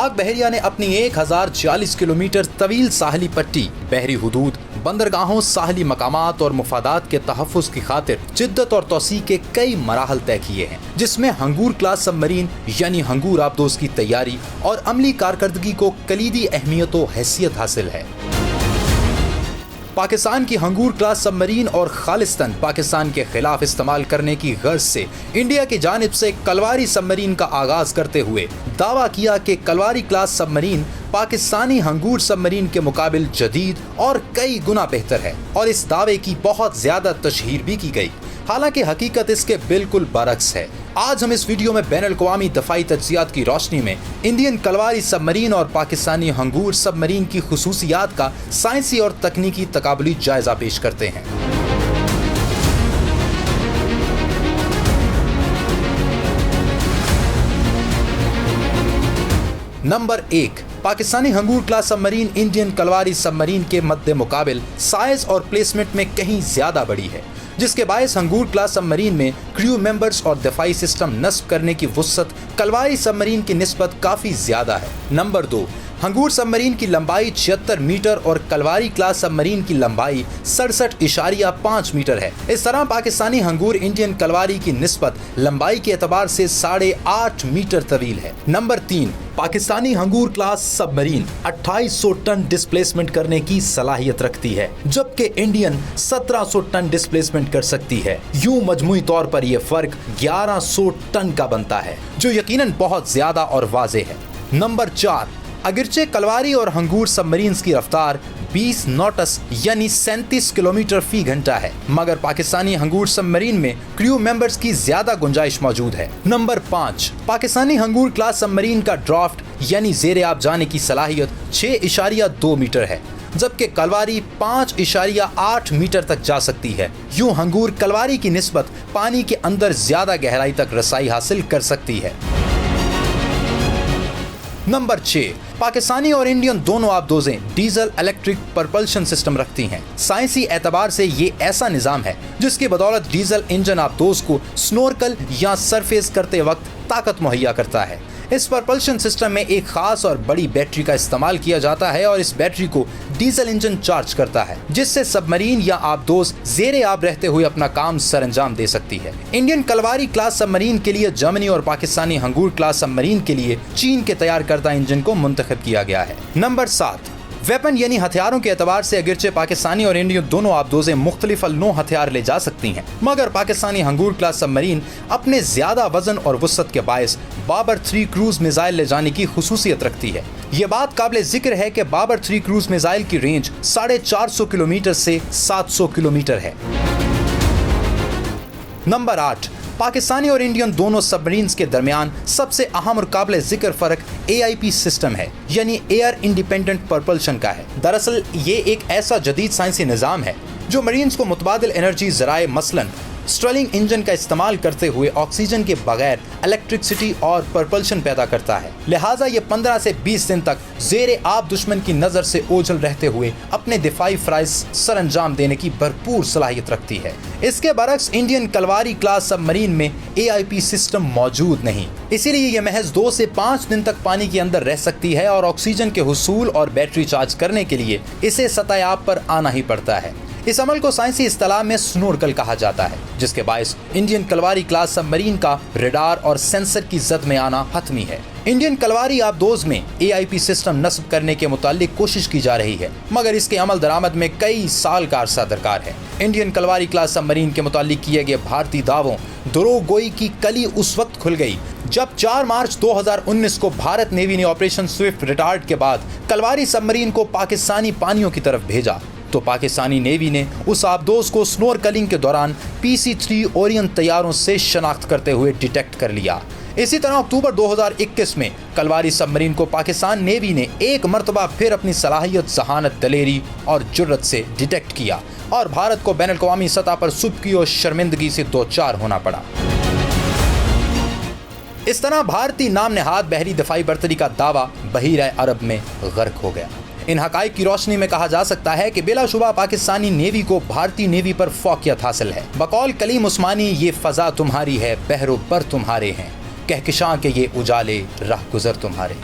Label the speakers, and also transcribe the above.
Speaker 1: पाक बहरिया ने अपनी 1040 किलोमीटर तवील साहली पट्टी, बहरी हुदूद, बंदरगाहों, साहली मकामात और मुफादात के तहफ़्फ़ुज़ की खातिर जिद्दत और तौसी के कई मराहल तय किए हैं, जिसमें हंगूर क्लास सबमरीन यानी हंगूर आबदोज़ की तैयारी और अमली कारकर्दगी को कलीदी अहमियत व हैसियत हासिल है। पाकिस्तान की हंगूर क्लास सबमरीन और खालिस्तन पाकिस्तान के खिलाफ इस्तेमाल करने की गर्ज से इंडिया की जानिब से कलवारी सबमरीन का आगाज करते हुए दावा किया कि कलवारी क्लास सबमरीन पाकिस्तानी हंगूर सबमरीन के मुकाबिल जदीद और कई गुना बेहतर है, और इस दावे की बहुत ज्यादा तशहीर भी की गई। हालांकि हकीकत इसके बिल्कुल बरक्स है। आज हम इस वीडियो में बैनुल-अक़वामी दफ़ाई तज्ज़ियात की रोशनी में इंडियन कलवारी सबमरीन और पाकिस्तानी हंगूर सबमरीन की खुसूसियात का साइंसी और तकनीकी तकाबुली जायजा पेश करते हैं। नंबर 1, पाकिस्तानी Hangor class submarine Indian Kalvari submarine के मद्दे मुकाबिल साइज और प्लेसमेंट में कहीं ज्यादा बड़ी है, जिसके बायस हंगूर क्लास सबमरीन में क्रू मेंबर्स और दफाई सिस्टम नस्ब करने की वुसअत कलवारी सबमरीन की निस्बत काफ़ी ज़्यादा है। नंबर 2, हंगूर सबमरीन की लंबाई 76 मीटर और कलवारी क्लास सबमरीन की लंबाई 67.5 मीटर है। इस तरह पाकिस्तानी हंगूर इंडियन कलवारी की निस्बत लंबाई के एतबार से 8.5 मीटर तवील है। नंबर 3, पाकिस्तानी Hangor class submarine 2800 ton displacement करने की सलाहियत रखती है, जबकि इंडियन 1700 टन डिस्प्लेसमेंट कर सकती है। यूं मजमूई तौर पर यह फर्क 1100 टन का बनता है, जो यकीनन बहुत ज्यादा और वाज़े है। नंबर 4, अगरचे कलवारी और हंगूर सबमरीन्स की रफ्तार 20 नॉटस यानी 37 किलोमीटर फी घंटा है, मगर पाकिस्तानी हंगूर सबमरीन में क्रू मेंबर्स की ज्यादा गुंजाइश मौजूद है। Number 5, Pakistani Hangor class submarine का ड्राफ्ट यानी ज़ेरे आब जाने की सलाहियत 6.2 मीटर है, जबकि कलवारी 5.8 मीटर तक जा सकती है। यूं हंगूर कलवारी की निस्बत पानी के अंदर ज्यादा गहराई तक रसाई हासिल कर सकती है। नंबर 6, पाकिस्तानी और इंडियन दोनों आबदोजें डीजल इलेक्ट्रिक प्रपल्शन सिस्टम रखती हैं। साइंसी एतबार से ये ऐसा निज़ाम है जिसकी बदौलत डीजल इंजन आबदोज को स्नोरकल या सरफेस करते वक्त ताकत मुहैया करता है। इस प्रपल्शन सिस्टम में एक खास और बड़ी बैटरी का इस्तेमाल किया जाता है और इस बैटरी को डीजल इंजन चार्ज करता है, जिससे सबमरीन या आबदोज ज़ेरे आब रहते हुए अपना काम सरअंजाम दे सकती है। इंडियन कलवारी क्लास सबमरीन के लिए जर्मनी और पाकिस्तानी हंगूर क्लास सबमरीन के लिए चीन के तैयार करदा इंजन को मुंतखब किया गया है। नंबर 7, वेपन यानी हथियारों के एतबार से अगरचे पाकिस्तानी और इंडियन दोनों आबदोजें मुख्तलिफ अल्नों हथियार ले जा सकती हैं, मगर पाकिस्तानी हंगूर क्लास सबमरीन अपने ज्यादा वजन और वुसअत के बायस बाबर 3 क्रूज मिसाइल ले जाने की खुसूसियत रखती है। ये बात काबिल जिक्र है कि बाबर 3 क्रूज मिसाइल की रेंज 450 किलोमीटर से 700 किलोमीटर है। नंबर 8, पाकिस्तानी और इंडियन दोनों सबमरीन्स के दरमियान सबसे अहम और काबिल जिक्र फर्क AIP सिस्टम है, यानी एयर इंडिपेंडेंट प्रपल्शन का है। दरअसल ये एक ऐसा जदीद साइंसी निज़ाम है जो मरीन्स को मुतबादिल एनर्जी ज़राए मसलन स्टर्लिंग इंजन का इस्तेमाल करते हुए ऑक्सीजन के बगैर इलेक्ट्रिसिटी और प्रपल्शन पैदा करता है। लिहाजा ये 15 से 20 दिन तक ज़ेरे आब दुश्मन की नज़र से ओझल रहते हुए अपने दिफाई फ़राइज़ सरअंजाम देने की भरपूर सलाहियत रखती है। इसके बरक्स इंडियन कलवारी क्लास सबमरीन में AIP सिस्टम मौजूद नहीं, इसीलिए ये महज 2 से 5 दिन तक पानी के अंदर रह सकती है और ऑक्सीजन के हुसूल और बैटरी चार्ज करने के लिए इसे सतह आब पर आना ही पड़ता है। इस अमल को साइंसी इस्तिलाह में स्नोरकल कहा जाता है, जिसके बायस इंडियन कलवारी क्लास सबमरीन का रडार और सेंसर की जद में आना हतमी है। इंडियन कलवारी आबदोज में AIP सिस्टम नस्ब करने के मुतालिक कोशिश की जा रही है, मगर इसके अमल दरामद में कई साल का अरसा दरकार है। इंडियन कलवारी क्लास सबमरीन के मुतालिक किए गए भारतीय दावों दरोगोई की कली उस वक्त खुल गई जब 4 मार्च 2019 को भारत नेवी ने ऑपरेशन स्विफ्ट रिटार्ड के बाद कलवारी सबमरीन को पाकिस्तानी पानियों की तरफ भेजा, तो पाकिस्तानी नेवी ने उस आबदोज को स्नोरकलिंग के दौरान PC-3 ओरियन तैयारों से शनाख्त करते हुए डिटेक्ट कर लिया। इसी तरह अक्टूबर 2021 में कलवारी सबमरीन को पाकिस्तान नेवी ने एक मरतबा फिर अपनी सलाहियत, जहानत, दलेरी और जुर्रत से डिटेक्ट किया और भारत को बैनुल-अक़वामी सतह पर सुबकी और शर्मिंदगी से दो चार होना पड़ा। इस तरह भारतीय नाम नेहाद बहरी दफाई बर्तरी का दावा बहीरा अरब में गर्क हो गया। इन हकाइक की रोशनी में कहा जा सकता है कि बिलाशुबा पाकिस्तानी नेवी को भारतीय नेवी पर फौकियत हासिल है। बकौल कलीम उस्मानी, ये फजा तुम्हारी है, बहरो पर तुम्हारे हैं, कहकशां के ये उजाले राह गुजर तुम्हारे।